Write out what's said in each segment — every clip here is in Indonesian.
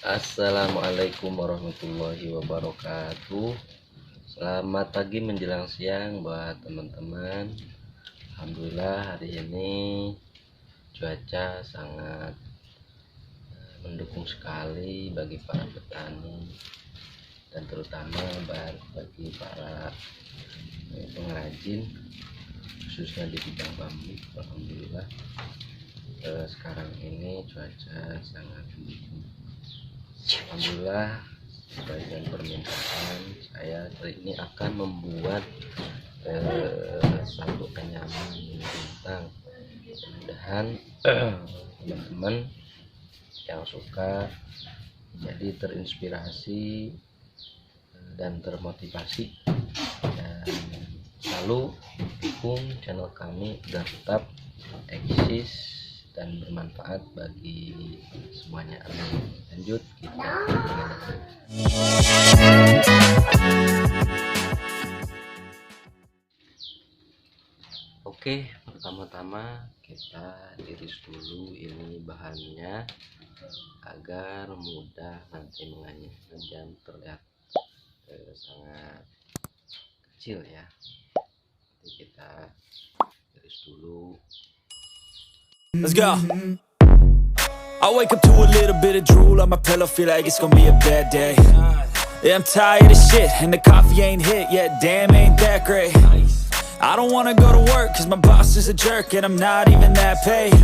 Assalamualaikum warahmatullahi wabarakatuh. Selamat pagi menjelang siang buat teman-teman. Alhamdulillah hari ini cuaca sangat mendukung sekali bagi para petani dan terutama bagi para pengrajin khususnya di bidang bambu. Alhamdulillah sekarang ini cuaca sangat mendukung. Alhamdulillah sebagai permintaan saya kali ini akan membuat satu anyaman bintang. Mudah-mudahan teman-teman yang suka jadi terinspirasi dan termotivasi dan selalu dukung channel kami agar tetap eksis dan bermanfaat bagi semuanya. Lanjut kita. Oke, pertama-tama kita iris dulu ini bahannya agar mudah nanti menganyahkan dan terlihat sangat kecil ya. Nanti kita iris dulu. Let's go. I wake up to a little bit of drool on my pillow, feel like it's gonna be a bad day. Yeah, I'm tired of shit, and the coffee ain't hit yet, damn, ain't that great. I don't wanna go to work, cause my boss is a jerk, and I'm not even that paid.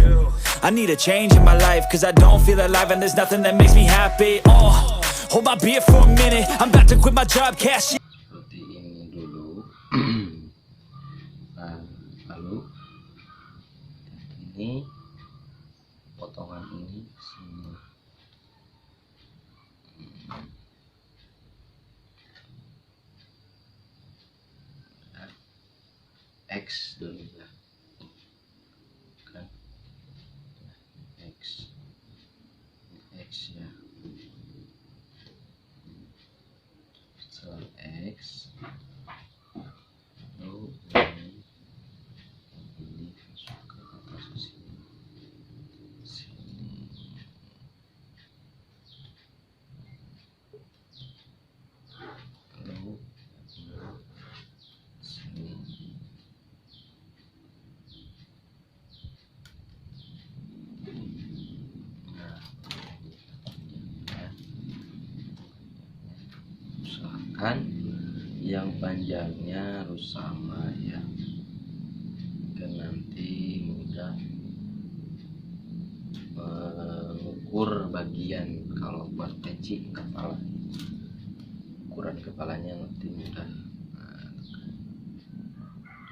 I need a change in my life, cause I don't feel alive, and there's nothing that makes me happy. Oh, hold my beer for a minute, I'm about to quit my job, cash. Seperti ini dulu. Nah, lalu ini potongan ini semua X dulu ya kan, X ya, setelah X lalu ini masuk ke atas sini lalu sini. Usahakan yang panjangnya harus sama ya, kan nanti mudah mengukur bagian. Kalau buat peci kepala, ukuran kepalanya nanti mudah. Nah,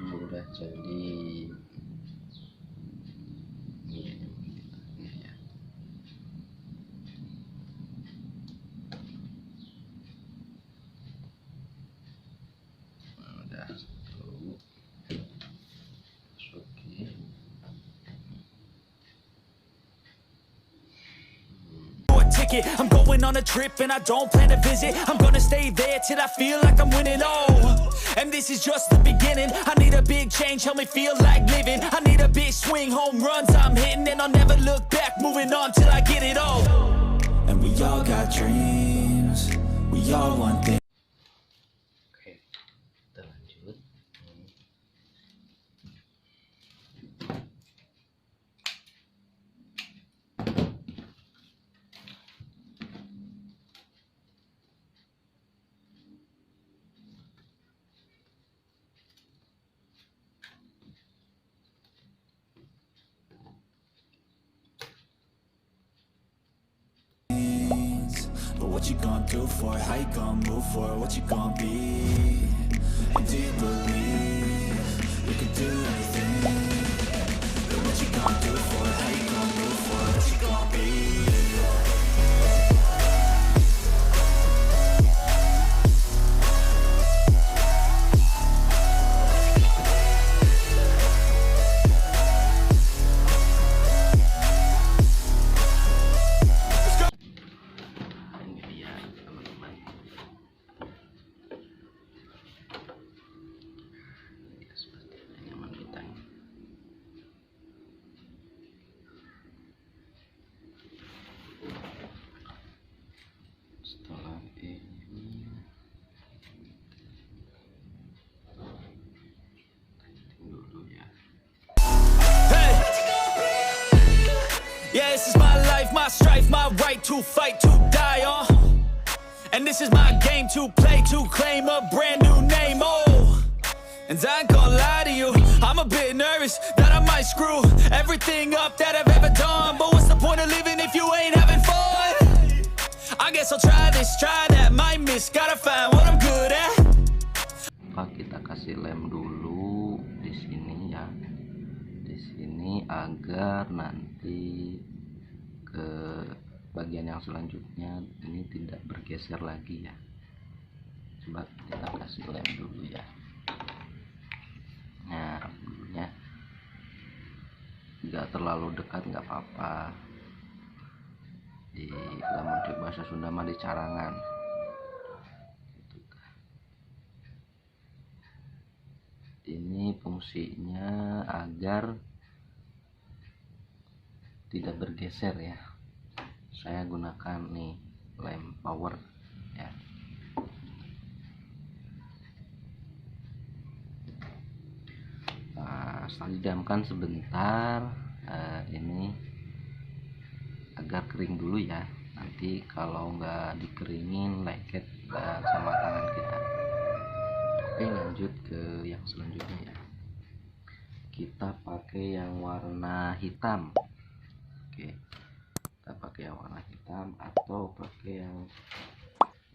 itu udah jadi ini ya. Udah satu masukin. Ticket. I'm going on a trip and I don't plan to visit. I'm gonna stay there till I feel like I'm winning. Oh, and this is just the beginning. I need a big change, help me feel like living. I need a big swing, home runs I'm hitting, and I'll never look back. Moving on till I get it all. And we all got dreams. We all want things. Oke, kita lanjut. But what you gonna do for it? How you gonna move for it? What you gonna be? And do you believe you can do anything? But what you gonna do for it? How you gonna move for it? What you gonna be? Ini dia teman-teman. Seperti anyaman kita. my life, my strife, my right to fight, to die on. And this is my game to play, to claim a brand new name, oh. And I ain't gonna lie to you, I'm a bit nervous that I might screw everything up that I've ever done. But what's the point of living if you ain't having fun? I guess I'll try this, try that, might miss, gotta find what I'm good at. Kita kasih lem dulu di sini ya, di sini agar nanti ke bagian yang selanjutnya ini tidak bergeser lagi ya. Coba kita kasih lem dulu ya. Nah, dulunya nggak terlalu dekat nggak apa-apa. Di lamun cek bahasa Sunda mah di carangan. Ini fungsinya agar tidak bergeser ya. Saya gunakan nih lem power ya. Setelah didiamkan sebentar, ini agar kering dulu ya. Nanti kalau nggak dikeringin lengket sama tangan kita. Oke, lanjut ke yang selanjutnya ya. Kita pakai yang warna hitam. Oke, kita pakai yang warna hitam atau pakai yang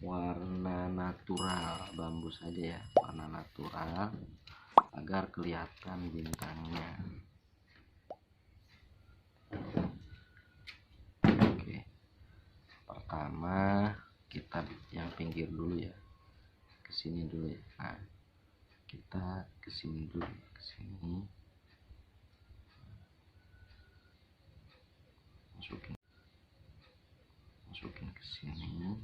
warna natural, bambu saja ya, warna natural agar kelihatan bintangnya. Oke, pertama kita yang pinggir dulu ya, kesini dulu ya. Nah, kita kesini dulu, kesini, masukin ke sini.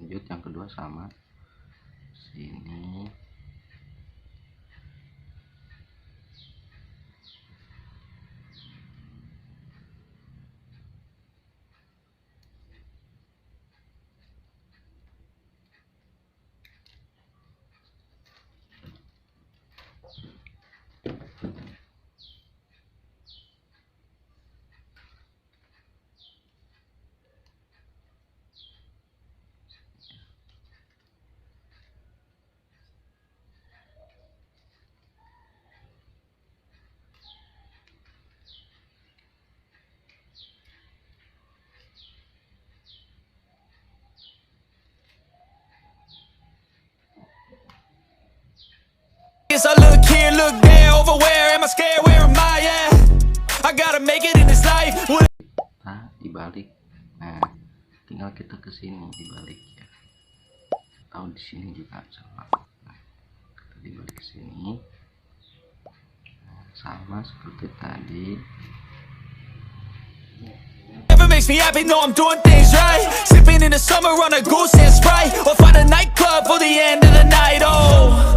Lanjut yang kedua sama sini. I look here, look there, over where am I scared, where am I at? I gotta make it in this life. Nah, dibalik. Nah, tinggal kita ke sini dibalik ya. Atau di sini juga sama. Nah, kita dibalik ke sini. Nah, sama seperti tadi. Never makes me happy, know I'm doing things right. Sipping in the summer on a goose and Sprite, or find a nightclub for the end of the night. Oh.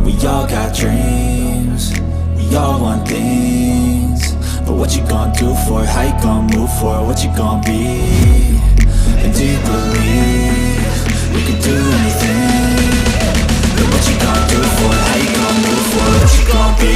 We all got dreams, we all want things. But what you gonna do for it? How you gonna move for it? What you gonna be? And do you believe you can do anything? But what you gonna do for it? How you gonna move for it? What you gonna be?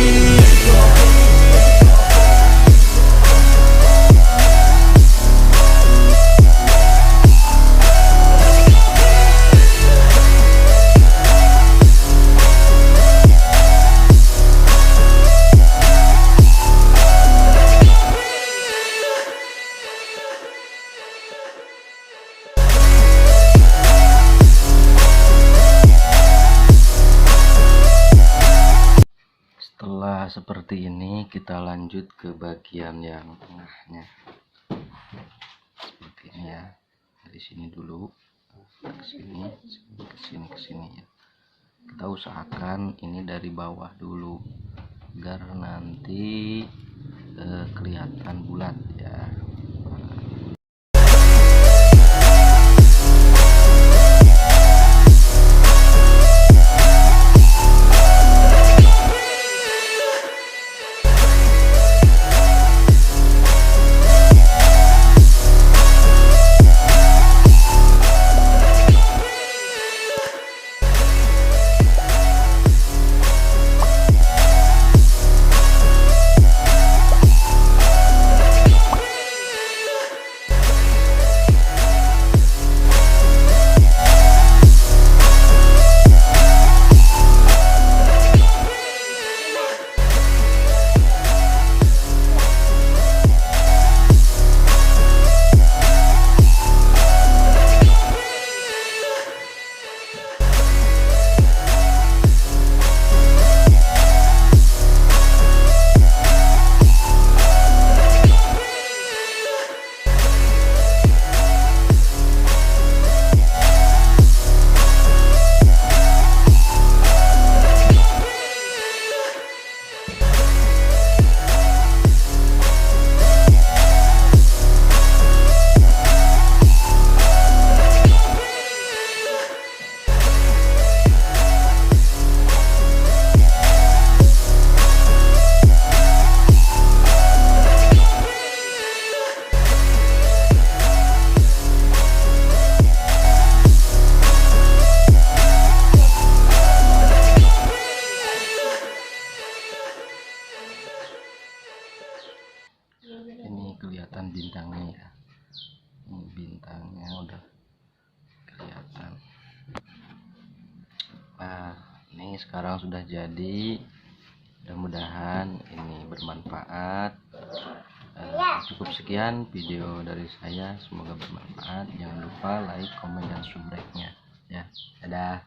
Setelah seperti ini, kita lanjut ke bagian yang tengahnya. Seperti ini ya. Dari sini dulu, ke sini, ke sini, ke sini ya. Kita usahakan ini dari bawah dulu, agar nanti kelihatan bulat ya. sekarang sudah jadi. Mudah-mudahan ini bermanfaat. Cukup sekian video dari saya, semoga bermanfaat. Jangan lupa like, komen, dan subscribe-nya ya. Dadah.